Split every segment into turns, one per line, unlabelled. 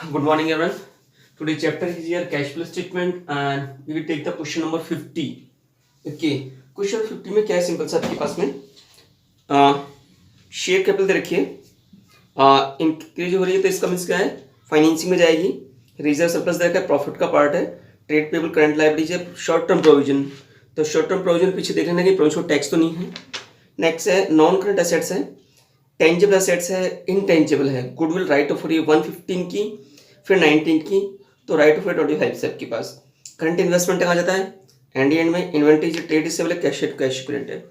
Good morning, everyone. Today's chapter is your cash flow statement, and we will take the question number 50. Okay, question 50 में क्या है? Simple सा आपके पास में शेयर कैपिटल दे रखिए, इंक्रीज हो रही है, तो इसका मीन्स क्या है? फाइनेंसिंग में जाएगी। रिजर्व सरप्लस दे रखा है, प्रॉफिट का पार्ट है। ट्रेड पेबल, करंट लायबिलिटीज है, शॉर्ट टर्म प्रोविजन। तो शॉर्ट टर्म प्रोविजन पीछे देख लेना कि प्रोविजन टैक्स तो नहीं है। नेक्स्ट है नॉन करंट एसेट्स है, टेंजिबल एसेट्स है, इनटेंजिबल है। गुडविल राइट ऑफ 115 की, फिर 19 की, तो राइट ऑफ 25 से आपके पास। करंट इन्वेस्टमेंट कहाँ जाता है? एंड एंड में इन्वेंटरी ट्रेड रिसीवेबल है, कैश इक्विवेलेंट है।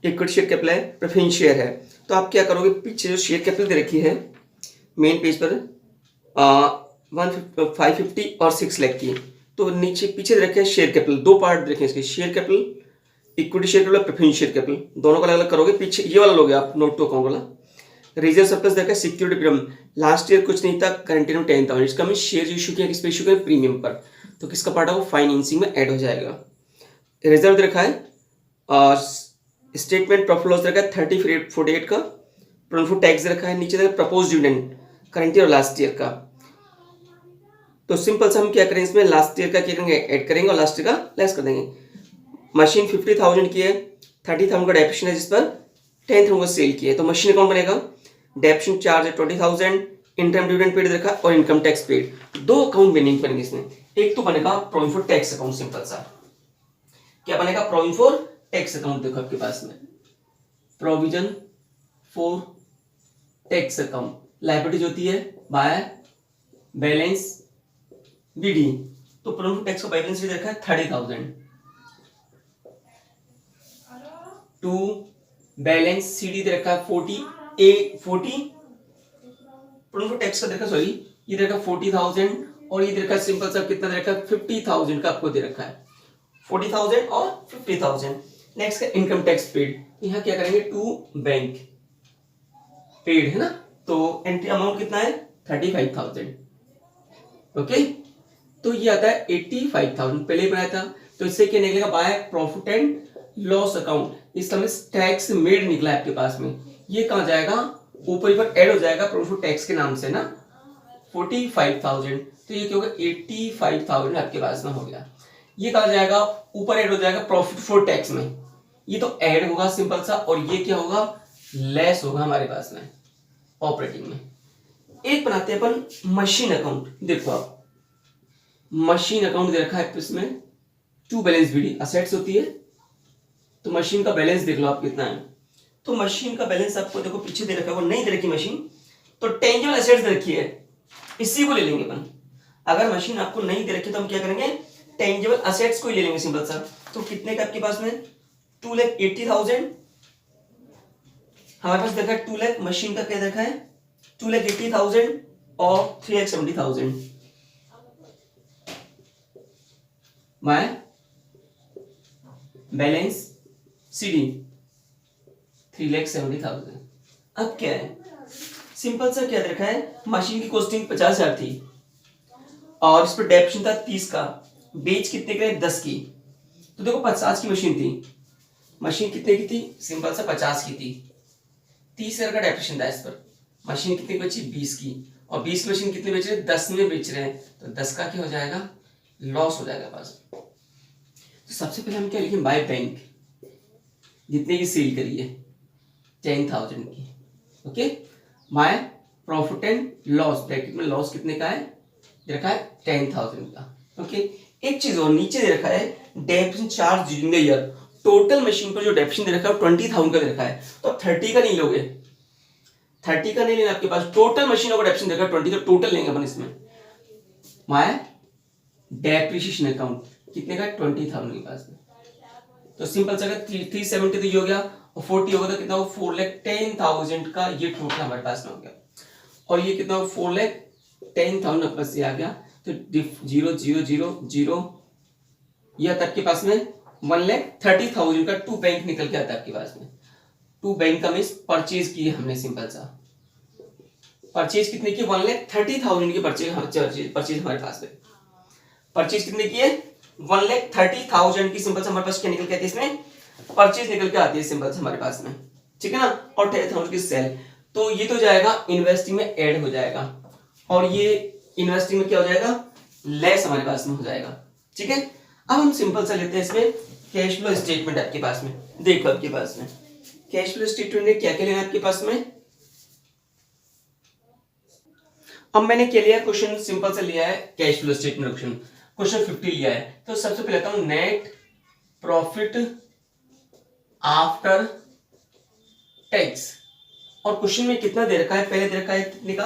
इक्विटी शेयर कैपिटल है, प्रेफरेंस शेयर है। तो आप क्या करोगे? पीछे जो शेयर कैपिटल दे रखी है मेन पेज पर 550 और 6 लाख की, तो नीचे पीछे दे रखे हैं शेयर कैपिटल। दो पार्ट दे रखे हैं इसके, share capital, equity share capital, preference share capital, दोनों का अलग अलग करोगे। पीछे ये वाला लोगे आप, नोट टू अकाउंट वाला। रिजर्व सरप्लस देखा, सिक्योरिटी प्रीमियम लास्ट ईयर कुछ नहीं था, करंट ईयर में 10,000। इसका मीन शेयर इशू किया, किस पे इशू किया? प्रीमियम पर। तो किसका पार्ट है वो? फाइनेंसिंग में ऐड हो जाएगा। रिजर्व रखा है और स्टेटमेंट प्रॉफिट लॉस रखा है 30/48 का। प्रॉफिट टैक्स रखा है, नीचे प्रपोज डिविडेंड करंट ईयर और लास्ट ईयर का। तो सिंपल सा हम क्या करेंगे इसमें? लास्ट ईयर का क्या करेंगे? ऐड करेंगे और लास्ट ईयर का लेस कर देंगे। मशीन 50,000 की है, 30,000 का डेप्रिसिएशन है, जिस पर 10,000 का सेल किया है, तो मशीन अकाउंट बनेगा। डेप्रिसिएशन चार्ज है 20,000, इनकम डिविडेंड पेड रखा और इनकम टैक्स पेड। दो अकाउंट बनेंगे इसमें। एक तो बनेगा provision for tax account, simple सा। क्या बनेगा? Provision for tax account. देखो आपके पास में provision for tax account, liabilities होती है बाय बैलेंस बीडी। तो प्रोविजन फॉर टैक्स का बैलेंस भी रखा है 30,000 टू बैलेंस सीडी दे रखा है 40 प्रोविजन फॉर टैक्स का देखा, सॉरी, ये दे रखा 40,000 और ये दे रखा सिंपल सा कितना दे रखा? 50,000 का आपको दे रखा है, 40,000 और 50,000। नेक्स्ट का इनकम टैक्स पेड, यहाँ क्या करेंगे? टू बैंक पेड है ना, तो एंट्री अमाउंट कितना है? 35,000। ओके, तो ये आता है 85,000, पहले ही बनाया था। तो इससे क्या निकलेगा? By profit and loss account, इसका मींस टैक्स मेड निकला है आपके पास में। ये कहां जाएगा? ऊपर ही पर ऐड हो जाएगा प्रॉफिट टैक्स के नाम से ना, 45,000। तो ये क्या होगा? 85,000 आपके पास में हो गया। ये कहा जाएगा? ऊपर ऐड हो जाएगा प्रॉफिट फॉर टैक्स में। ये तो ऐड होगा सिंपल सा, और ये क्या होगा? लेस होगा हमारे पास में ऑपरेटिंग में। एक बनाते हैं अपन मशीन अकाउंट। देखो आप, मशीन अकाउंट दे रखा है इसमें टू बैलेंस बीडी, असेट्स होती है, तो मशीन का बैलेंस देख लो आप कितना है। तो मशीन का बैलेंस आपको देखो पीछे दे रखा है, वो नहीं दे रखी मशीन, तो टेंजिबल एसेट्स दे रखी है, इसी को ले लेंगे अपन। अगर मशीन आपको नहीं दे रखी तो हम क्या करेंगे? टेंजिबल एसेट्स को ही ले लेंगे सिंपल सा। तो कितने का आपके पास में? 2,80,000 हमारे पास देखा है। 2 लाख मशीन का क्या देखा है? 2,80,000 और 3,70,000 बाय बैलेंस सीडी 3,70,000। अब क्या है? सिंपल सा क्या देखा है? मशीन की कॉस्टिंग 50,000 थी और इस पर डेप्रिसिएशन था 30 का। बेच कितने के? 10 की। तो देखो 50 की मशीन थी, मशीन कितने की थी? सिंपल सा 50 की थी। 30,000 का डेप्रिसिएशन था इस पर। मशीन कितनी बची? 20 की। और 20 की मशीन कितने बेच रहे हैं? 10 में बेच रहे हैं, तो 10 का क्या हो जाएगा? लॉस हो जाएगा पास। तो सबसे पहले हम क्या लिखें? बाय बैंक, जितने की सेल करी है 10,000 की। Okay, by profit and loss, bracket में लॉस कितने का है? दे रखा है 10,000 का। ओके, एक चीज और नीचे दे रखा है depreciation charge during the year. Total machine पर जो डेप्रिसिएशन दे रखा है 20,000 का दे रखा है, तो 30 का नहीं लोगे, 30 का नहीं लेना आपके पास। टोटल मशीनों का डेप्रिसिएशन देखा 20, तो टोटल लेंगे अपन इसमें। माय डेप्रिसिएशन अकाउंट कितने का? 20,000 के पास में। तो सिंपल सा 370 तो ये हो गया, और 40 होगा तो कितना हो? 4,10,000 का ये टोटल हमारे पास में हो गया। और ये कितना हो? 4,10,000 प्लस से आ गया, तो 0,0,0,0 ये आता आपके पास में 1,30,000 का टू बैंक निकल के आता है आपके पास में। टू बैंक का मीन्स परचेज की हमने, सिंपल सा परचेज कितने की? 1,30,000 की परचेज हमारे पास में। परचेज कितने की है? 1,30,000 की। सिंपल सा हमारे पास क्या निकल के आती है? इसमें परचेज निकल के आती है सिंपल से हमारे पास में, ठीक है ना। और 10,000 की सेल, तो ये तो जाएगा इन्वेस्टिंग में ऐड हो जाएगा। और ये इन्वेस्टिंग में क्या हो जाएगा, लेस हमारे पास में हो जाएगा। ठीक है, अब हम सिंपल सा लेते हैं इसमें कैश फ्लो स्टेटमेंट आपके पास में। देखो आपके पास में कैश फ्लो स्टेटमेंट में क्या क्या लेना है आपके पास में। अब मैंने क्या लिया, क्वेश्चन सिंपल से लिया है, कैश फ्लो स्टेटमेंट क्वेश्चन 50 लिया है। तो सबसे पहले आता हूं नेट प्रॉफिट आफ्टर टैक्स, और क्वेश्चन में कितना दे रखा है, पहले दे रखा है कितने का,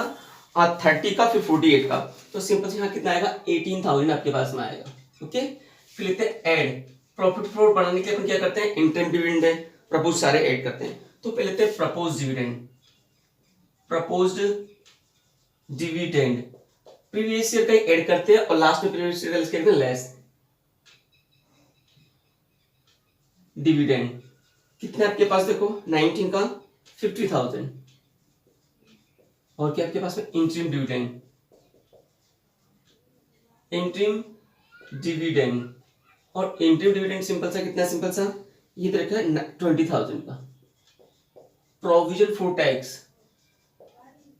30 का, फिर 48 का। तो सिंपल से यहाँ कितना आएगा, 18,000 आपके पास में आएगा। ओके, फिर लेते हैं ऐड, प्रॉफिट फ्लोट बढ़ाने के लिए अपन क्या करते हैं, इंटरम डिविडेंड है, प्रपोज सारे ऐड करते हैं। तो पहले लेते हैं propose dividend, proposed dividend previous year का ऐड करते हैं, और लास्ट में प्रीवियस ईयर का करते हैं लेस डिविडेंड। कितने आपके पास देखो, 19 का 50,000, और क्या आपके पास में इंटरिम डिविडेंड, इंटरिम डिविडेंड, और इंटरिम डिविडेंड सिंपल सा कितना, सिंपल सा ये दे रखा है 20,000 का। Provision for tax,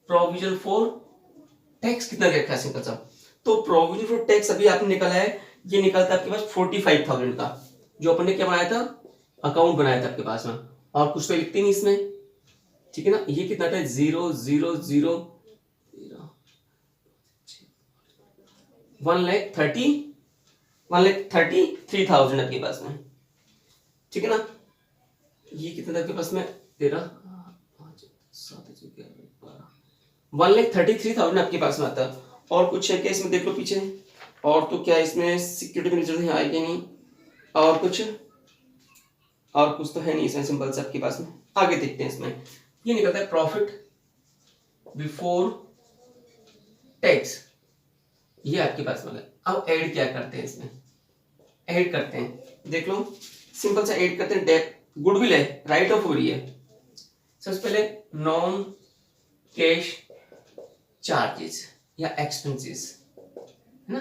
provision for tax कितना दे रखा है, सिंपल सा। तो प्रोविजन फॉर टैक्स अभी आपने निकाला है, ये निकलता है आपके पास 45,000 का, जो अपन ने क्या बनाया था, अकाउंट बनाया था आपके पास में, और कुछ तो लिखते नहीं इसमें। ठीक है ना, ये कितना था, 0,0,0 1,33,000 आपके पास में। ठीक है ना, ये कितना था आपके पास में, 1,33,000 आपके पास में आता। और कुछ है क्या इसमें, देख लो पीछे, और तो क्या इसमें सिक्योरिटी में रिजर्व आएगी नहीं, और कुछ तो है नहीं इसमें, सिंपल से आपके पास में। आगे देखते हैं, इसमें ये निकलता है प्रॉफिट बिफोर टैक्स, ये आपके पास में। अब ऐड क्या करते हैं इसमें, ऐड करते हैं, देख लो सिंपल सा ऐड करते हैं। डेट गुडविल है, राइट ऑफ हो रही है। सबसे पहले नॉन कैश चार्जेस या एक्सपेंसेस है ना,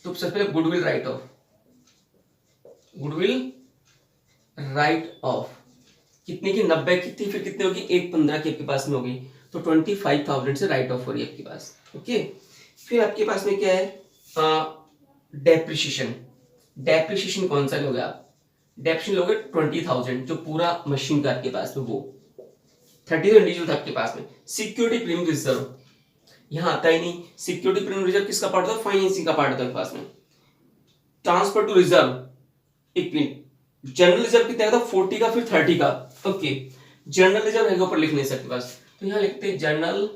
तो सबसे पहले goodwill right of, goodwill right of कितने की, 90 की थी, फिर कितने होगी, 1,15 की आपके पास में होगी, तो 25,000 से राइट ऑफ हो रही है आपके पास। ओके, फिर आपके पास में क्या है, डेप्रिसिएशन। डेप्रिसिएशन कौन सा लोगे आप, डेप्रिसिएशन लोगे 20,000, जो पूरा मशीन का आपके पास में, वो 30 इंडिविजुअल था आपके पास में। सिक्योरिटी प्रीमियम रिजर्व यहाँ आता ही नहीं, सिक्योरिटी प्रीमियम रिजर्व किसका पार्ट था, फाइनेंसिंग का पार्ट था आपके पास में। ट्रांसफर टू रिजर्व, एक मिनट, जनरल रिजर्व कितना था, 40 का, फिर 30 का। ओके, जनरल रिजर्व है ऊपर लिखने से आपके पास, तो यहाँ लिखते हैं जनरल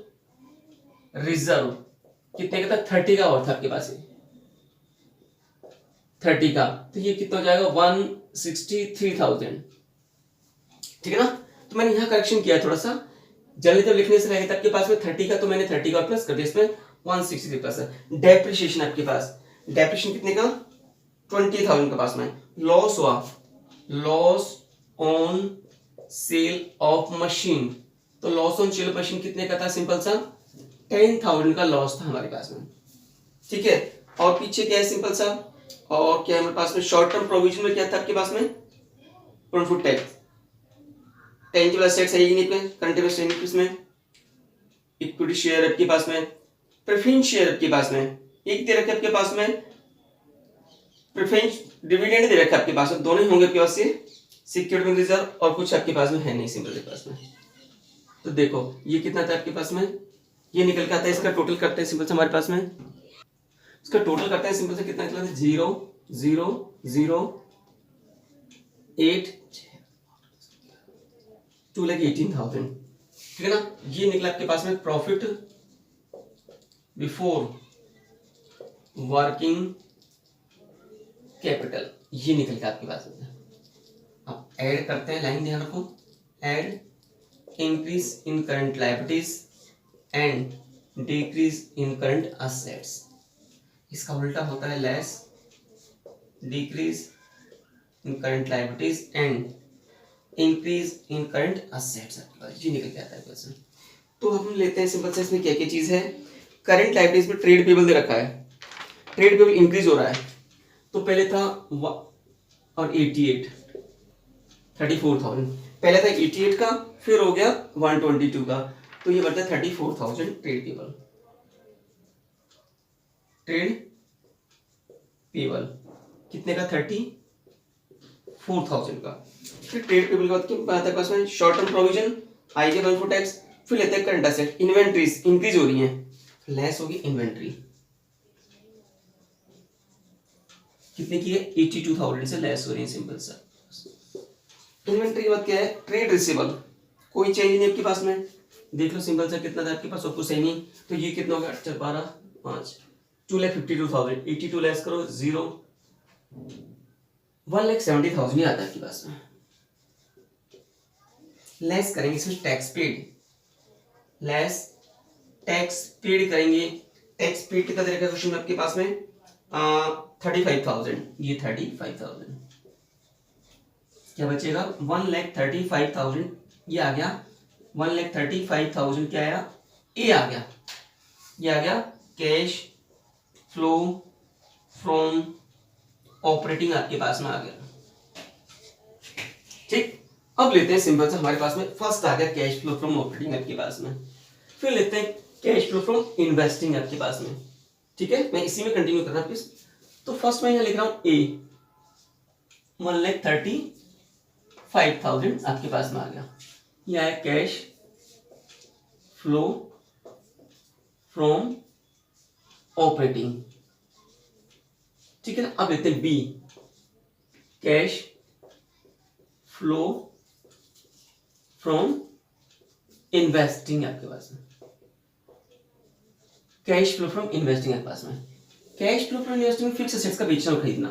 रिजर्व कितने का था, 30 का और था आपके पास, 30 का, तो ये कितना हो जाएगा, 163,000। ठीक है ना, तो मैंने यहाँ करेक्शन किया थोड़ा सा, जनरल रिजर्व लिखने से रहेगा आपके पास में 30 का, तो मैंने 30 का प्लस कर दिया, इसमें 163 प्लस है। डेप्रिसिएशन आपके पास, डेप्रिसिएशन कितने का, 20,000 के पास में। लॉस हुआ, loss on sale of machine, तो loss on sale of machine कितने का था, सिंपल सा 10,000 का लॉस था हमारे पास में। ठीक है, और पीछे क्या है, सिंपल सा, और क्या है हमारे पास में, शॉर्ट टर्म प्रोविजन में क्या था आपके पास में, प्रॉफिट टैक्स, टेंजिबल एसेट्स है ही नहीं, कंटिन्यूअस इसमें, इक्विटी शेयर आपके पास में, प्रेफरेंस शेयर आपके पास में, एक दे रखे आपके पास में, प्रेफरेंस डिविडेंड दे रखा आपके पास में, दोनों ही होंगे आपके पास से, सिक्योरिटी रिजर्व, और कुछ आपके पास में है नहीं सिंपल के पास में। तो देखो ये कितना था आपके पास में, ये निकल के आता है, इसका टोटल करते हैं सिंपल से हमारे पास में, इसका टोटल करते हैं सिंपल से, कितना निकला, 0,0,0,8 2,18,000। ठीक है ना, ये निकला आपके पास में प्रॉफिट बिफोर वर्किंग कैपिटल, ये निकल के आपके पास में। अब ऐड करते हैं, लाइन ध्यान रखो, add increase in current liabilities and decrease in current assets, इसका उल्टा होता है less decrease in current liabilities and increase in current assets, ये निकल के आता है क्वेश्चन। तो हम लेते हैं सिंपल से, इसमें क्या क्या चीज है, करंट लायबिलिटीज में ट्रेड पेबल दे रखा है, ट्रेड पेबल इंक्रीज हो रहा है, तो पहले था और 88 34,000, पहले था 88 का, फिर हो गया 122 का, तो ये बढ़ता है 34,000 ट्रेड पेबल। ट्रेड पेबल कितने का 34,000 का। फिर ट्रेड पेबल के बाद क्या आता है पास में, short term provision, IJ one for tax, फिर लेते हैं करंट एसेट, इन्वेंट्रीज इंक्रीज हो रही है, लेस होगी इन्वेंट्री कितने की है 82,000 से लेस हो रही है, सिंपल सा। इन्वेंट्री के बाद क्या है, ट्रेड रिसीवेबल, कोई चेंज नहीं आपके पास में, देख लो सिंपल सा कितना था आपके पास, सब कुछ सही नहीं, तो ये कितना होगा 4 12 5 2,52,000, 82 लेस करो 0, 1,70,000 ही आता है आपके पास में। लेस करेंगे इसमें tax paid, less tax paid करेंगे, टैक्स पेड कितना देगा क्वेश्चन में आपके पास में 35,000, ये 35,000 क्या बचेगा 1,35,000, ये आ गया 1,35,000 क्या आया, ए आ गया, ये आ गया कैश फ्लो फ्रॉम ऑपरेटिंग आपके पास में आ गया। ठीक, अब लेते हैं सिंपल सा, हमारे पास में फर्स्ट आ गया कैश फ्लो फ्रॉम ऑपरेटिंग आपके पास में, फिर लेते हैं कैश फ्लो फ्रॉम इन्वेस्टिंग आपके पास में। ठीक है, मैं इसी में कंटिन्यू कर रहा हूं प्लीज। तो फर्स्ट मैं यहां लिख रहा हूं ए 1,35,000 आपके पास में आ गया, यह है कैश फ्लो फ्रॉम ऑपरेटिंग। ठीक है ना, अब लेते हैं B cash flow from investing आपके पास में, कैश फ्लो फ्रॉम इन्वेस्टिंग आपके पास में, cash flow from investing fix assets का बेचना और खरीदना।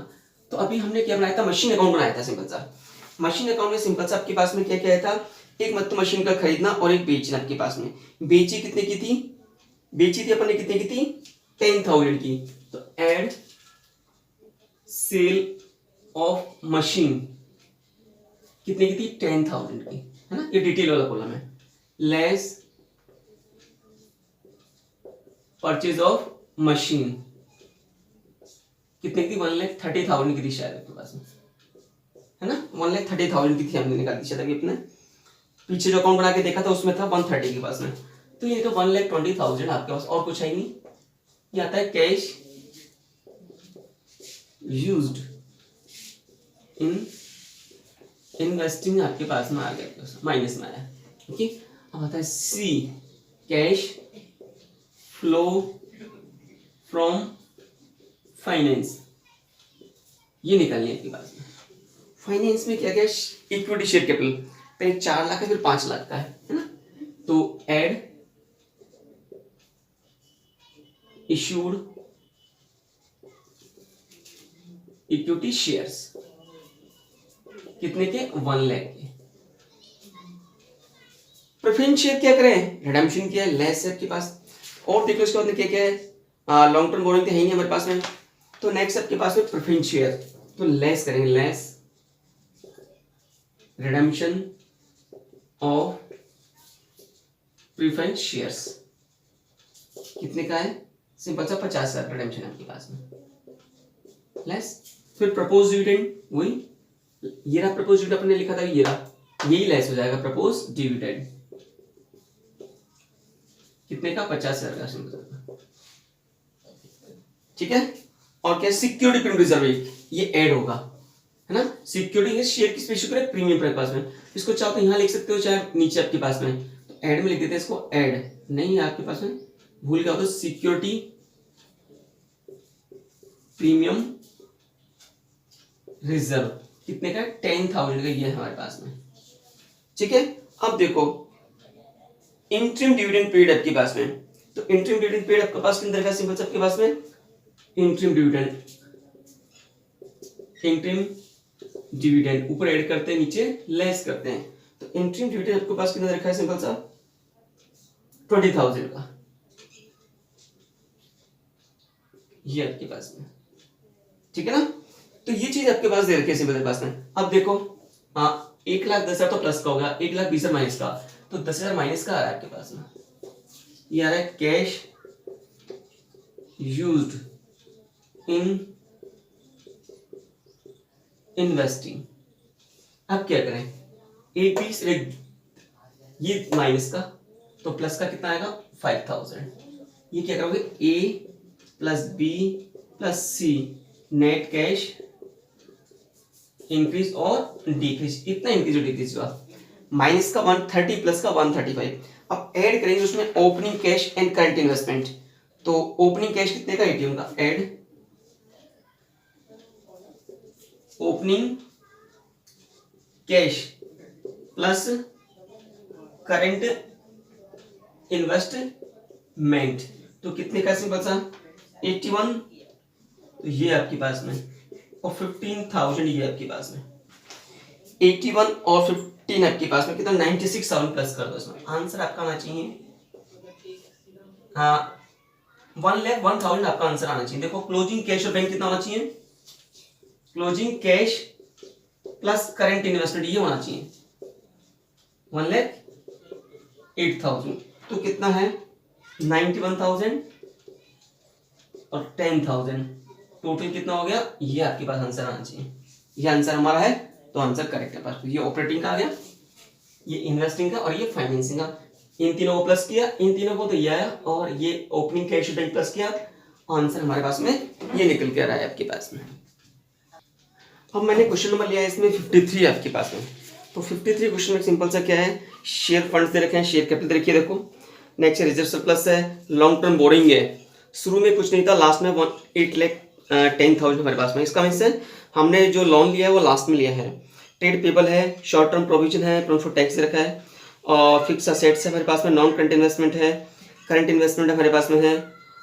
तो अभी हमने क्या बनाया था, मशीन अकाउंट बनाया था सिंपल सा। मशीन अकाउंट में सिंपल सा आपके पास में क्या क्या था, एक मतलब मशीन का खरीदना और एक बेचना आपके पास में। बेची कितने की थी, बेची थी अपन ने कितने की थी 10,000 की, तो एड सेल ऑफ मशीन कितने की थी 10,000 की, है ना, ये डिटेल वाला कॉलम है। लेस परचेज ऑफ मशीन कितने की 1,30,000 की थी शायद आपके पास में, है ना, 1,30,000 की थी, हमने निकाल दी शायद अभी अपने पीछे जो अकाउंट बना के देखा था उसमें था 130 के पास में, तो ये तो 1,20,000 आपके पास, और कुछ है ही नहीं। ये आता है कैश यूज्ड इन इन्वेस्टिंग आपके पास में आ गया, माइनस में आया। ओके, अब आता है सी कैश फ्लो फ्रॉम फाइनेंस, ये निकालनी है आपके पास में। फाइनेंस में क्या क्या, इक्विटी शेयर कैपिटल, पहले 4 लाख है फिर 5 लाख का है ना, तो एड इशूड इक्विटी शेयर्स कितने के 1 लाख के। प्रेफरेंस शेयर क्या करें, रिडेम्पशन किया है, लेस है आपके पास। और देखो इसके बाद क्या क्या है, लॉन्ग टर्म बोरोइंग तो है ही नहीं हमारे पास में, तो नेक्स्ट आपके पास में प्रेफरेंस शेयर, तो लेस करेंगे, less redemption of preference shares कितने का है, सिंपल सा 50,000 रिडेम्पशन आपके पास में, लेस। फिर प्रपोज डिविडेंड, वही ये रहा प्रपोज डिविडेंड अपने लिखा था, ये रहा, यही लेस हो जाएगा प्रपोज डिविडेंड कितने का 50,000 का, सिंपल। ठीक है, और क्या सिक्योरिटी प्रीमियम रिजर्व, ये ऐड होगा, है ना, सिक्योरिटी शेयर किस पे इशू करें, प्रीमियम के पास में, इसको चाहो तो यहां लिख सकते हो चाहे नीचे आपके पास में, तो ऐड में लिख देते हैं इसको, ऐड नहीं है आपके पास में, भूल गया तो सिक्योरिटी प्रीमियम रिजर्व कितने का 10,000 का, ये है हमारे पास में। ठीक है, अब देखो इंटरिम डिविडेंड पेड आपके पास में, तो इंटरिम डिविडेंड पेड आपके पास के अंदर का सिंपल आपके पास में इंटरिम डिविडेंड, इंटरिम डिविडेंड ऊपर ऐड करते हैं नीचे लेस करते हैं, तो इंटरिम डिविडेंड आपके पास कितना रखा है सिंपल सा 20,000 का, ये आपके पास में। ठीक है ना, तो ये चीज आपके पास दे रखी है सिंपल पास में। अब देखो 1,10,000 तो प्लस का होगा, 1,20,000 माइनस का, तो 10,000 माइनस का आ रहा है आपके पास में, ये आ रहा है कैश यूज्ड इन इन्वेस्टिंग। अब क्या करें, 1,20,000 ये माइनस का, तो प्लस का कितना आएगा 5,000, ये क्या करोगे ए plus B plus C, net cash increase और डिक्रीज, इतना इंक्रीज और डिक्रीज हुआ। माइनस का 130 प्लस का 135। अब ऐड करेंगे उसमें opening cash and current investment. तो ओपनिंग कैश कितने का, एटीएम का, add opening cash plus current investment, तो कितने का सिंपल सा 81, तो ये आपके पास में, और 15,000 ये आपके पास में, 81 और 15 आपके पास में कितना 96,000 प्लस कर दो इसमें। आंसर आपका आना चाहिए, हाँ 1,01,000 आपका आंसर आना चाहिए। देखो क्लोजिंग कैश और बैंक कितना होना चाहिए, closing cash plus current investment ये होना चाहिए 1,08,000, तो कितना है 91,000 और 10,000, टोटल कितना हो गया, ये आपके पास आंसर आना चाहिए। ये आंसर हमारा है, तो आंसर करेक्ट है पास। ये ऑपरेटिंग का आ गया, ये इन्वेस्टिंग का और ये फाइनेंसिंग का। इन तीनों को प्लस किया, इन तीनों को तो ये आया, और ये ओपनिंग कैश बैंक प्लस किया, आंसर हमारे पास में ये निकल के आ रहा है आपके पास में। अब मैंने क्वेश्चन नंबर लिया है इसमें 53 आपके पास में। तो 53 क्वेश्चन में सिंपल सा क्या है, शेयर फंड्स दे रखे हैं, शेयर कैपिटल दे रखी है, देखो नेक्स्ट रिजर्व सरप्लस है, लॉन्ग टर्म बोरिंग है, शुरू में कुछ नहीं था, लास्ट में 8,10,000 हमारे पास में। इसका मीन्स है हमने जो लोन लिया है वो लास्ट में लिया है। ट्रेड पेबल है, शॉर्ट टर्म प्रोविजन है, प्रोविजन फॉर टैक्स रखा है, और फिक्स असेट्स है हमारे पास में, नॉन करंट इन्वेस्टमेंट है, करंट इन्वेस्टमेंट हमारे पास में है,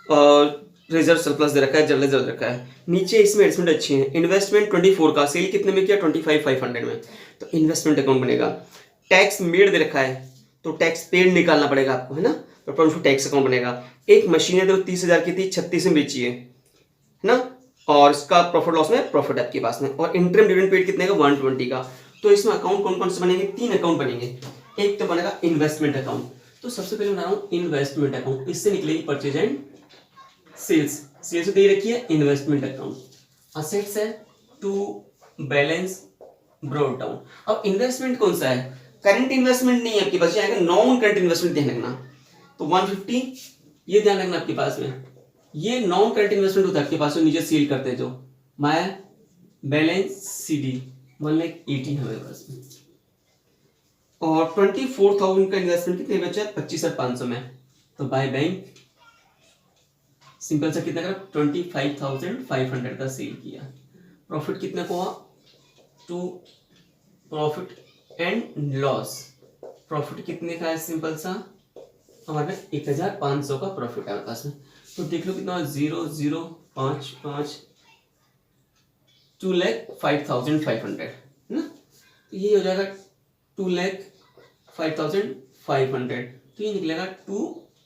और रिजर्व सरप्लस दे रखा है, जनरल रिजर्व रखा है। नीचे इसमें एडजस्टमेंट अच्छी है, इन्वेस्टमेंट 24 का, सेल कितने में किया 25,500 में, तो इन्वेस्टमेंट अकाउंट बनेगा। टैक्स मेड दे रखा है, तो टैक्स पेड निकालना पड़ेगा आपको, है ना, तो प्रोविजन फॉर टैक्स अकाउंट बनेगा। एक मशीन है, तो 30,000 की थी, 36 में बेची है ना, और इसका प्रॉफिट लॉस में प्रॉफिट आपके पास में, और इंटरम डिविडेंड पेड कितने का 120 का। तो इसमें अकाउंट कौन कौन से बनेंगे, 3 अकाउंट बनेंगे। एक तो बनेगा इन्वेस्टमेंट अकाउंट, तो सबसे पहले बना रहा हूँ इन्वेस्टमेंट अकाउंट, इससे निकलेगी परचेज एंड सेल्स, सेल्स दे रखी है इन्वेस्टमेंट अकाउंट। असेट्स है टू बैलेंस ब्रॉट डाउन। अब इन्वेस्टमेंट कौन सा है, करंट इन्वेस्टमेंट नहीं है आपके पास, आएगा नॉन करंट इन्वेस्टमेंट, ध्यान रखना। तो 150 ये ध्यान रखना आपके पास में, ये नॉन करंट इन्वेस्टमेंट होता है आपके पास में, नीचे सील करते हैं जो माया बैलेंस CD 1,80,000 हमारे पास में, और 24,000 का इन्वेस्टमेंट कितने बचा, 25,500 में, तो बाय बैंक सिंपल सा कितना करा 25,500 का सेल किया। प्रॉफिट कितने को हुआ, to profit and loss, profit कितने का है, सिंपल सा हमारे पास 1,500 का प्रॉफिट है हमारे पास में। तो देख लो कितना 0,055 2,05,500 है ना, तो ये हो जाएगा 2,05,500, तो ये निकलेगा टू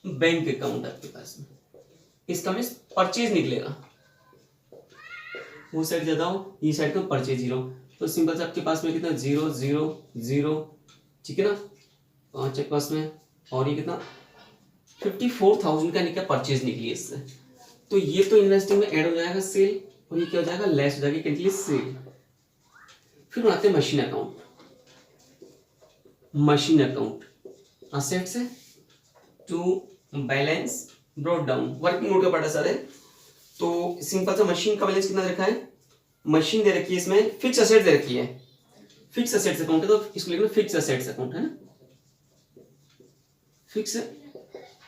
बैंक अकाउंट आपके पास में। इसका मीन्स परचेज निकलेगा, वो साइड ज्यादा हो, ये साइड का परचेज 0, तो सिंपल से आपके पास में कितना 0,0,0, ठीक है ना, 5 के पास में, और ये कितना 54,000 का निकला, परचेज निकली इससे। तो ये तो इन्वेस्टिंग में ऐड हो जाएगा सेल, और ये क्या हो जाएगा लेस हो जाएगी कैंसिल सेल। फिर बनाते हैं machine account. Machine account assets है to balance brought down, working note का पार्ट है सारे। तो सिंपल सा मशीन का बैलेंस कितना रखा है, मशीन दे रखी है, इसमें फिक्स असेट्स दे रखी है, फिक्स असेट्स अकाउंट है, तो इसको लिखना फिक्स असेट्स अकाउंट है ना, fix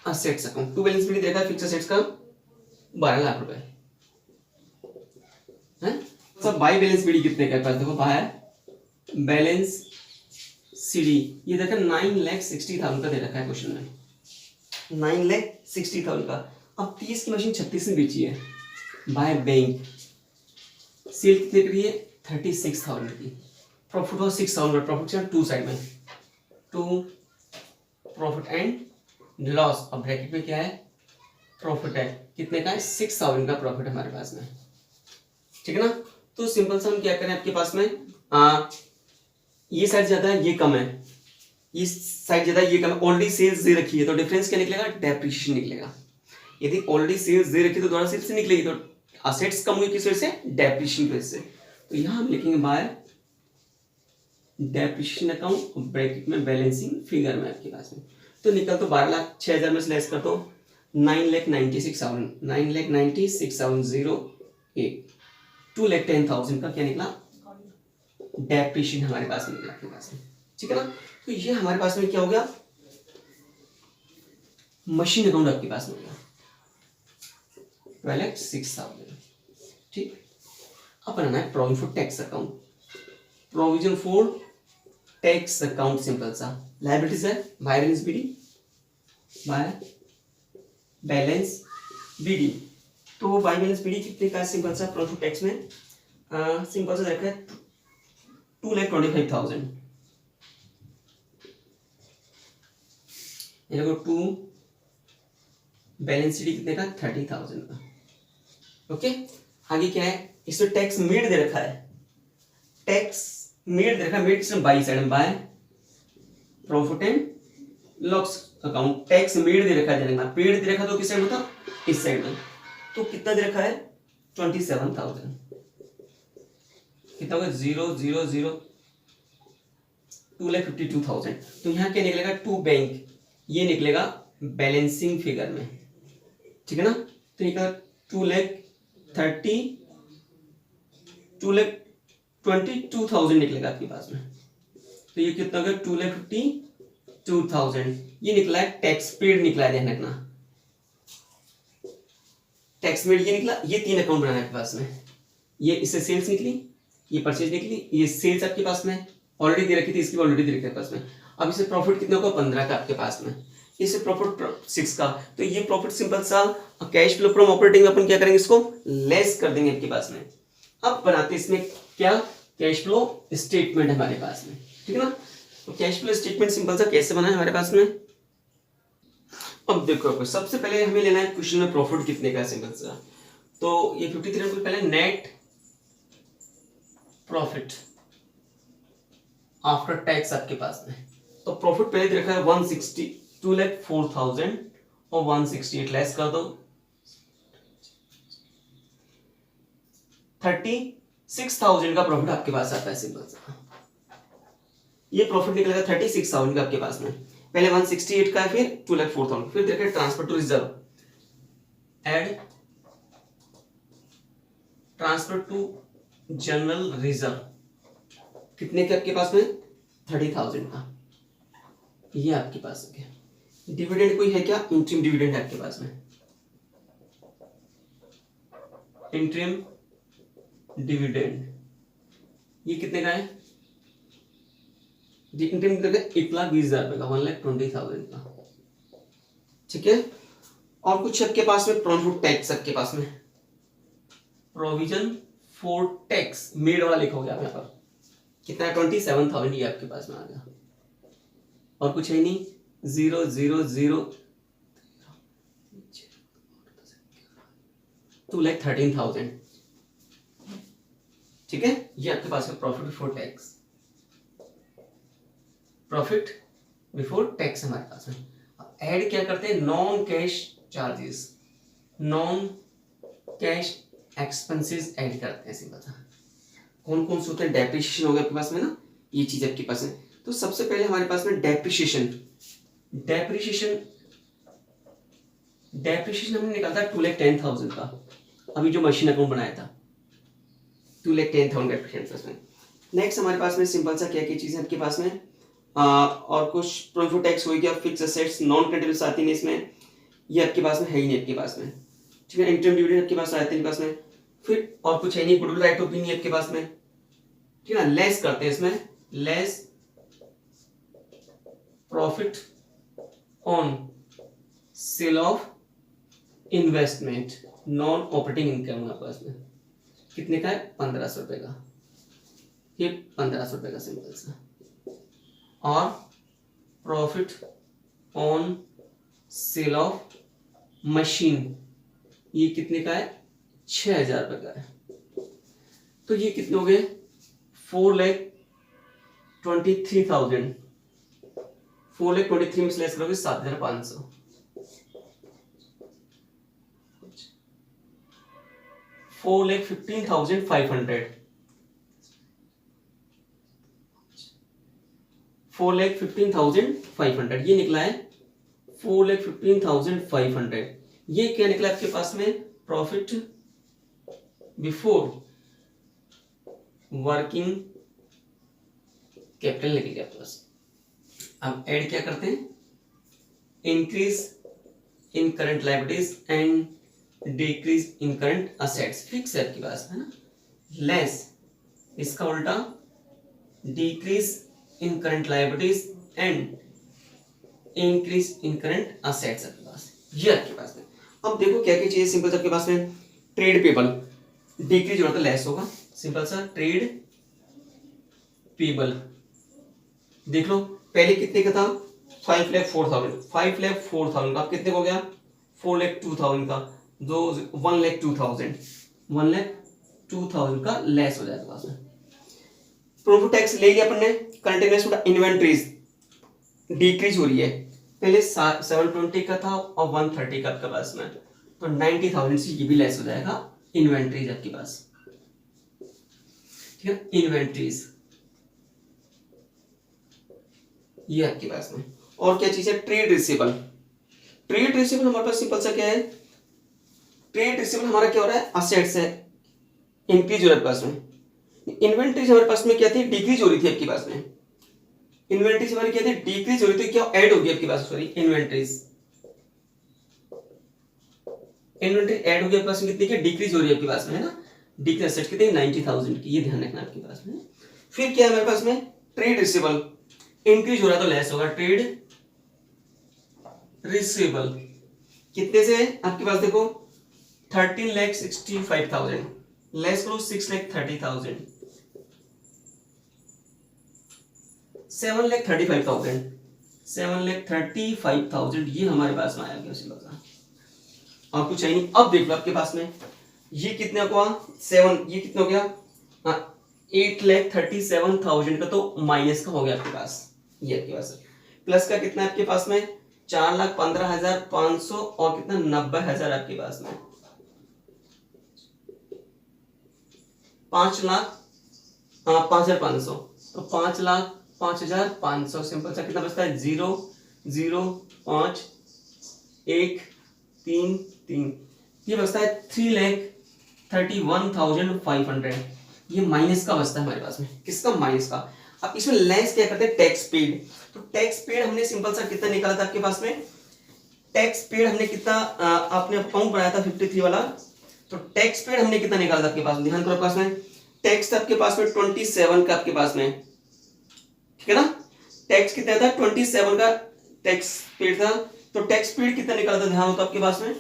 assets account. To balance भी देखा है फिक्स असेट्स का 12 लाख रुपए है। सब बाय बैलेंस बीडी कितने का है, देखो बाय बैलेंस CD ये देखा 9,60,000 का दे रखा है क्वेश्चन में, 9,60,000 का। अब 30 की मशीन 36 में बेची है, बाय बैंक सेल कितने की है 36,000 की, प्रॉफिट हुआ 6,000, प्रॉफिट टू साइड में, टू प्रॉफिट एंड लॉस, अब ब्रैकेट में क्या है प्रॉफिट है, कितने का है 6,000 का प्रॉफिट है हमारे पास में, ठीक है ना। तो सिंपल सा हम क्या करें आपके पास में, ये साइड ज्यादा है ये कम है, इस साइड ज्यादा ये कम है, ऑलरेडी सेल्स दे रखी है, तो डिफरेंस क्या निकलेगा डेप्रिसिएशन निकलेगा। यदि ऑलरेडी सेल्स दे रखी है तो दोबारा सेल्स से निकलेगी, तो असेट्स कम हुई किस वजह से, डेप्रिसिएशन की वजह से। तो यहां हम लिखेंगे बाय डेप्रिसिएशन अकाउंट, ब्रैकेट में बैलेंसिंग फिगर में आपके पास में, तो निकल तो 12,06,000 में से लेस कर दो 9,96,000, 9,96,008, 2,10,000 का क्या निकला, डेप्रिशिएशन हमारे पास में निकला आपके पास में, ठीक है ना। तो ये हमारे पास में क्या हो गया, मशीन अकाउंट आपके पास में हो गया 12,06,000, ठीक। अब बनाना है provision for tax account, provision for tax account simple सा, लायबिलिटीज है by balance BD, by balance BD. तो बाय बैलेंस बीडी कितने का सिंपल सा प्रोविजन फॉर टैक्स में, सिंपल सा रखा है 2,25,000, ये देखो 2 बैलेंस शीट कितने का 30,000 का, ओके। आगे क्या है, इसमें टैक्स मेड दे रखा है, टैक्स मेड दे रखा है, मेड किसने बाई साइड में, by profit and loss account, tax made दे रखा है, देने का पेड दे रखा तो किस साइड में था, इस साइड में। तो कितना दे रखा है 27,000, कितना होगा 0,0,0 2,52,000। तो यहाँ क्या निकलेगा, टू बैंक, ये निकलेगा बैलेंसिंग फिगर में, ठीक है ना। तो ये 2,22,000 निकलेगा आपके पास में। तो ये कितना होगा 2,52,000, ये निकला है टैक्स पेड निकला है, ध्यान रखना टैक्स पेड ये निकला। ये 3 अकाउंट बनाना है आपके पास में, ये इससे सेल्स निकली, ये परचेज निकली, ये सेल्स आपके पास में ऑलरेडी दे रखी थी, इसकी ऑलरेडी दे रखी है पास में। अब इसे प्रॉफिट कितना होगा 15 का आपके पास में, इसे प्रॉफिट 6 का। तो ये प्रॉफिट सिंपल सा कैश फ्लो फ्रॉम ऑपरेटिंग में अपन क्या करेंगे, इसको लेस कर देंगे आपके पास में। अब बनाते हैं इसमें क्या, कैश फ्लो स्टेटमेंट हमारे पास में, ठीक है ना। तो कैश फ्लो स्टेटमेंट सिंपल सा कैसे बना है हमारे पास में। अब देखो सबसे पहले हमें लेना है क्वेश्चन में प्रॉफिट कितने का है सिंपल सा। तो ये 53 को पहले नेट प्रॉफिट आफ्टर टैक्स आपके पास में। तो प्रॉफिट पहले दे रखा है 2,04,000 और 168 लेस कर दो 36,000 का प्रॉफिट आपके पास आता है सिंपल सा। ये प्रॉफिट निकलेगा 36,000 का आपके पास में, पहले 168 का है, फिर 2,04,000, फिर देखिए transfer to reserve, add transfer to general reserve, कितने के आपके पास में 30,000 का, ये आपके पास है क्या। डिविडेंड कोई है क्या, इंटरिम डिविडेंड है आपके पास में, इंटरिम डिविडेंड ये कितने का है, इंटरिम डिविडेंड 1,20,000 रुपए का, 1,20,000 का, ठीक है। और कुछ आपके पास में प्रोविजन टैक्स आपके पास में, प्रोविजन फॉर टैक्स मेड वाला लिखा होगा यहाँ पर, कितना 27,000 ये आपके पास में आ गया। और कुछ है नहीं, 0,0,0 2,13,000, ठीक है। ये आपके पास है profit before tax, profit before tax हमारे पास में। ऐड क्या करते हैं, non cash charges, non cash expenses add करते हैं सिंपल सा। कौन कौन से होते हैं, डेप्रिसिएशन हो गया आपके पास में ना, ये चीज आपके पास है। तो सबसे पहले हमारे पास में डेप्रिसिएशन हमने निकाला था 2,10,000 का, अभी जो मशीन अकाउंट बनाया था 2,10,000 डेप्रिसिएशन। नेक्स्ट हमारे पास में सिंपल सा क्या क्या चीजें आपके पास में, और कुछ प्रोविजन टैक्स हो गया, फिक्स एसेट्स नॉन कंट्रीब्यूटेबल्स आती हैं इसमें, ये आपके पास में है ही नहीं आपके पास में, ठीक है। इंटरिम डिविडेंड आपके पास आते हैं पास में, फिर और कुछ है नहीं, गुडविल राइट ऑफ नहीं आपके पास में, ठीक है ना। लेस करते हैं इसमें, less profit on sale of investment, non operating income हमारे पास में कितने का है 1,500 रुपए का, ये 1,500 रुपए का सिंपल सा। और profit on sale of machine, ये कितने का है 6,000 रुपए का है। तो ये कितने हो गए 4,23,000, 4,23,000 में से लेस करोगे 7,500, 4,15,500, 4,15,500 ये निकला है 4,15,500। ये क्या निकला आपके पास में, प्रॉफिट बिफोर वर्किंग कैपिटल निकल गया आपके पास। अब ऐड क्या करते हैं, increase in current liabilities and decrease in current assets, fix है आपके पास, है ना, लेस इसका उल्टा decrease in current liabilities and increase in current assets आपके पास, ये आपके पास में। अब देखो क्या क्या चाहिए, सिंपल सा आपके पास में ट्रेड पेबल डिक्रीज होगा तो लेस होगा, सिंपल सा ट्रेड पेबल देख लो, पहले कितने का था 5,04,000, 5,04,000 का कितने हो गया 4,02,000 का, जो 1,02,000, 1,02,000 का लेस हो जाएगा पास में। प्रॉफिट टैक्स ले लिया अपन ने, कंटिन्यूअस इन्वेंट्रीज डिक्रीज हो रही है, पहले 720 का था और 130 का आपके पास में, तो 90,000 से ये भी लेस हो जाएगा इन्वेंट्रीज आपके पास, ठीक है, इन्वेंट्रीज ये आपके पास में। और क्या चीज है, ट्रेड रिसीवेबल, ट्रेड रिसीवेबल हमारे पास सिंपल सा क्या है, ट्रेड रिसीवेबल हमारा क्या हो रहा है, असेट्स है, इंक्रीज हो रहा है पास में। इन्वेंट्रीज हमारे पास में क्या थी, डिक्रीज हो रही थी आपके पास में, इन्वेंट्रीज हमारी क्या थी, डिक्रीज हो रही थी, क्या ऐड हो गई आपके पास, सॉरी इन्वेंट्रीज, इन्वेंट्री ऐड हो गई आपके पास में, कितनी की डिक्रीज हो रही है आपके पास में, है ना, डिक्रीज असेट्स कितनी 90,000 की, ये ध्यान रखना आपके पास में। फिर क्या है हमारे पास में, ट्रेड रिसीवेबल इंक्रीज हो रहा है तो लेस होगा, ट्रेड रिसीवेबल कितने से आपके पास देखो 13,65,000 लेस करो 6,30,000, 7,35,000, 7,35,000 ये हमारे पास में आया गया उसी बात, और कुछ है नहीं। अब देख लो आपके पास में ये कितने को 7, ये कितना हो गया 8,37,000 का तो माइनस का हो गया आपके पास, ये आपके पास प्लस का कितना है आपके पास में 4,15,500 और कितना 90,000 आपके पास में 5,05,500, तो 5,05,500 सिंपल सा कितना बचता है 0,0,5,1,3,3, ये बचता है 3,31,500, ये माइनस का बचता है हमारे पास में, किसका माइनस का। अब इसमें लेस क्या करते हैं, टैक्स पेड, तो टैक्स पेड हमने सिंपल सा कितना निकाला था आपके पास में, टैक्स पेड हमने कितना आपने अकाउंट बनाया था 53 वाला, तो टैक्स पेड हमने कितना निकाला था आपके पास में, ध्यान करो पास में टैक्स था आपके पास में 27 का आपके पास में, ठीक है ना, टैक्स कितना था 27 का टैक्स पेड था, तो टैक्स पेड कितना निकाला था ध्यान होता आपके पास में,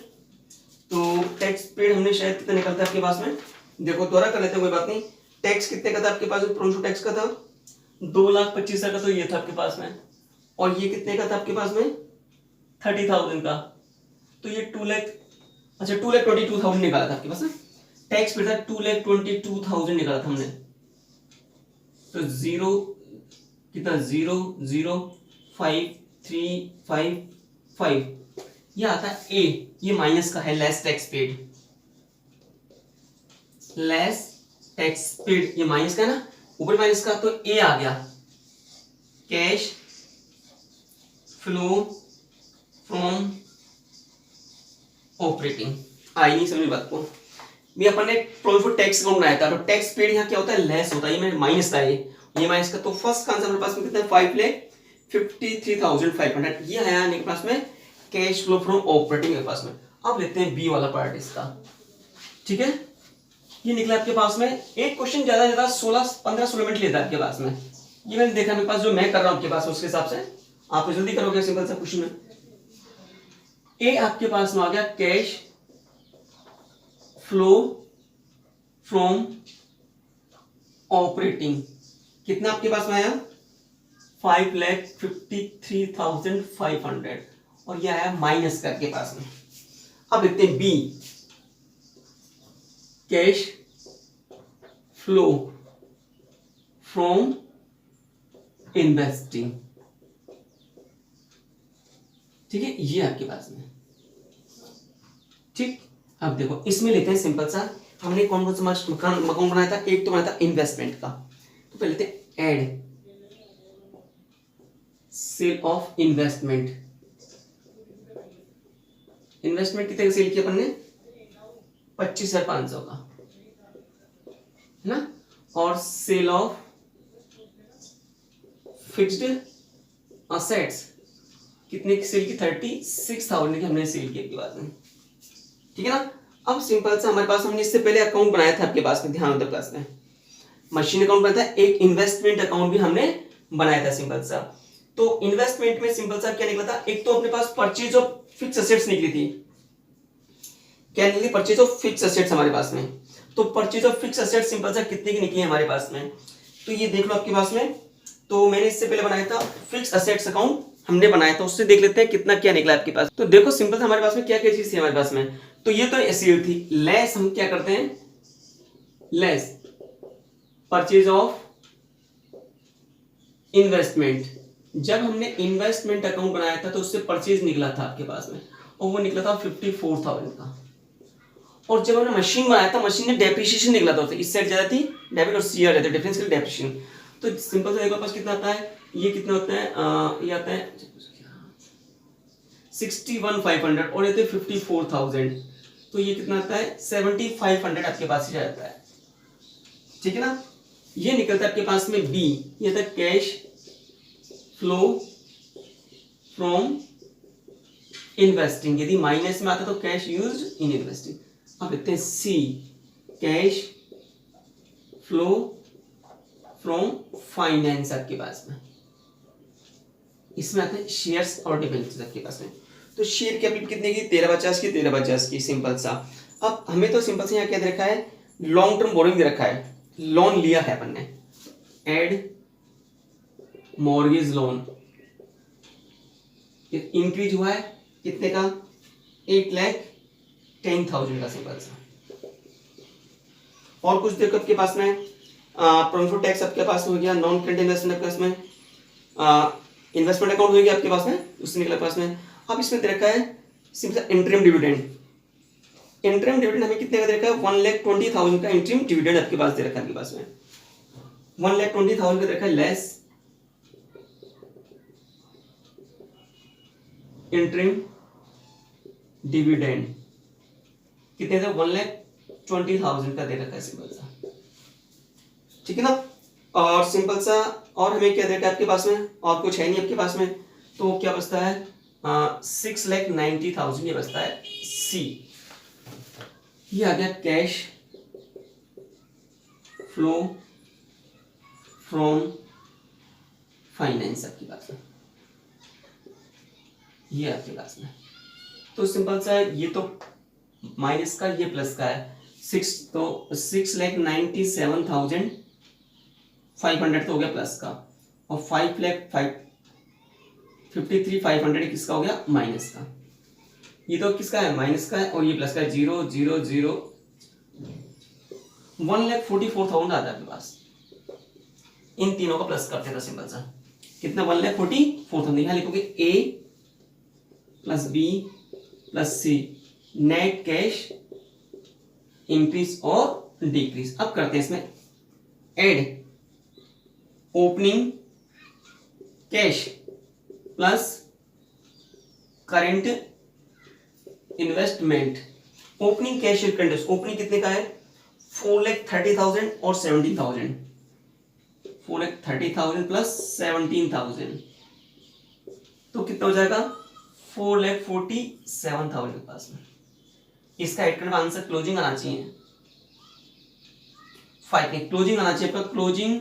तो टैक्स पेड हमने शायद कितना निकाला था आपके पास में, देखो दोबारा कर लेते हैं कोई बात नहीं, टैक्स कितने का था आपके पास में, प्रोविजन टैक्स का था 2,25,000 का, तो ये था आपके पास में, और ये कितने का था आपके पास में 30,000 का, तो ये 2 लाख, अच्छा 2,22,000 निकाला था आपके पास में, टैक्स पेड था 2,22,000 निकाला था हमने, तो 0 कितना 0,0,5,3,5,5 ये आता है ए, ये माइनस का है, less tax paid, less tax paid ये माइनस का है ना, ऊपर माइनस का, तो ए आ गया कैश फ्लो फ्रॉम ऑपरेटिंग, आई नहीं समझ बात को, ये अपन ने प्रोविजन टैक्स अकाउंट बनाया था, तो टैक्स पेड यहाँ क्या होता है लेस होता है, ये मैं माइनस का है, ये माइनस का, तो फर्स्ट का आंसर हमारे पास में कितना है 5,53,500, ये है मेरे पास में कैश फ्लो फ्रॉम ऑपरेटिंग के पास में। अब लेते हैं बी वाला पार्ट इसका, ठीक है, ये निकला आपके पास में, एक क्वेश्चन ज्यादा 15-16 मिनट लेता है आपके पास में, ये मैंने देखा मेरे पास जो मैं कर रहा हूं आपके पास, उसके हिसाब से आप तो जल्दी करोगे, सिंपल सा क्वेश्चन में ए आपके पास में आ गया कैश फ्लो फ्रॉम ऑपरेटिंग, कितना आपके पास में आया 5,53,500, और यह आया माइनस का आपके पास में। अब देखते हैं B cash flow from investing, ठीक है, ये आपके पास में, ठीक। अब देखो इसमें लेते हैं सिंपल सा, हमने कौन कौन सा अकाउंट बनाया था, एक तो बनाया था इन्वेस्टमेंट का, तो पहले लेते हैं add sale of investment, investment कितने का सेल किया अपन ने? 25,500 का, है ना। और सेल ऑफ फिक्स्ड असेट्स कितने की सेल की? 36,000 की हमने सेल की आपके पास में, ठीक है ना। अब सिंपल सा हमारे पास, हमने इससे पहले अकाउंट बनाया था आपके पास में, ध्यान दो क्लास में मशीन अकाउंट बनाया था, एक इन्वेस्टमेंट अकाउंट भी हमने बनाया था सिंपल सा। तो इन्वेस्टमेंट में सिंपल सा क्या निकला था? एक तो अपने पास परचेज ऑफ फिक्स असेट्स निकली थी। क्या निकली? परचेज ऑफ फिक्स असेट्स हमारे पास में। तो purchase of fix assets simple सा कितने की निकली है हमारे पास में? तो ये देख लो आपके पास में। तो मैंने इससे पहले बनाया था फिक्स असेट्स अकाउंट, हमने बनाया था, उससे देख लेते हैं कितना क्या निकला आपके पास। तो देखो सिंपल हमारे पास में क्या क्या चीज थी हमारे पास में। तो ये तो एसीएल थी, लेस हम क्या करते हैं? Less purchase of investment. जब हमने इन्वेस्टमेंट अकाउंट बनाया था तो उससे परचेज निकला था आपके पास में, और वो निकला था 54,000 का। और जब हमने मशीन बनाया था, मशीन में डेप्रिसिएशन निकला था, इस साइड ज्यादा थी डेबिट और सी ज्यादा, डिफरेंस के डेप्रिसिएशन। तो सिंपल से देखो पास कितना आता है, ये कितना होता है, ये आता है 61,500 और ये थे 54,000, तो ये कितना आता है 7,500 आपके पास ही जाता है, ठीक है ना। ये निकलता है आपके पास में बी, ये था कैश फ्लो फ्रॉम इन्वेस्टिंग। यदि माइनस में आता तो कैश यूज्ड इन इन्वेस्टिंग। अब लिखते हैं सी, कैश फ्लो फ्रॉम फाइनेंस आपके पास में। इसमें आता है शेयर्स और डिबेंचर्स आपके पास में। तो शेयर कैपिटल कितने की? 1350 की, 1350 की, सिंपल सा। अब हमें तो सिंपल से यहाँ क्या दे रखा है? लॉन्ग टर्म बोरिंग दे रखा है, लोन लिया है अपन ने। एड मॉर्गेज लोन इंक्रीज हुआ है कितने का? 8,10,000 का, सिंपल सा। और कुछ देखो आपके पास में, प्रोविडेंट टैक्स आपके पास में हो गया, नॉन करेंट इन्वेस्टमेंट आपके पास में, इन्वेस्टमेंट अकाउंट हो गया आपके पास में, उससे निकला पास में। अब इसमें दे रखा है simple interim dividend. Interim dividend हमें कितने का दे रखा है? 1,20,000 का इंटरिम डिविडेंड आपके पास दे रखा है आपके पास में। 1,20,000 का दे रखा है, लेस इंटरिम डिविडेंड कितने थे? 1,20,000 का दे रखा है, सिंपल सा, ठीक है ना। और सिंपल सा, और हमें क्या दे रखा है आपके पास में? और कुछ है नहीं आपके पास में, तो क्या बचता है? 6,90,000 ये बचता है सी। ये आ गया कैश फ्लो फ्रॉम फाइनेंस आपके पास में, ये आपके पास में। तो सिंपल सा ये तो माइनस का, ये प्लस का है, 6,97,500 तो हो गया प्लस का, और 5,53,500 किसका हो गया? माइनस का। ये तो किसका है? माइनस का है, और ये प्लस का है, 0,0,0 1,44,000 आता है आपके पास। इन तीनों का प्लस करते थे सिंपल सा, कितना? 1,44,000। यहां लिखोगे A plus B plus C, net cash increase और डिक्रीज। अब करते हैं इसमें add opening cash plus current investment. Opening cash current, opening कितने का है? 4,30,000 और 17,000, 4,30,000 प्लस 17,000, तो कितना हो जाएगा? 4,47,000 के पास में। इसका एड करने का आंसर क्लोजिंग आना चाहिए, 5 नहीं, क्लोजिंग आना चाहिए आपका। क्लोजिंग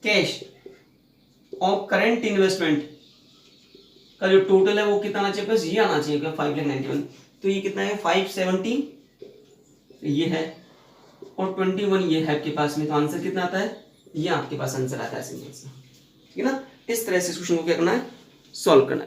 कैश और करंट इन्वेस्टमेंट का जो टोटल है वो कितना आना चाहिए? बस ये आना चाहिए 5,91,000। तो ये कितना है? 570 ये है, और 21 ये है आपके पास में। तो आंसर कितना आता है? ये आपके पास आंसर आता है सिंपल सा, ठीक है ना। इस तरह से क्वेश्चन को क्या करना है? सॉल्व करना है।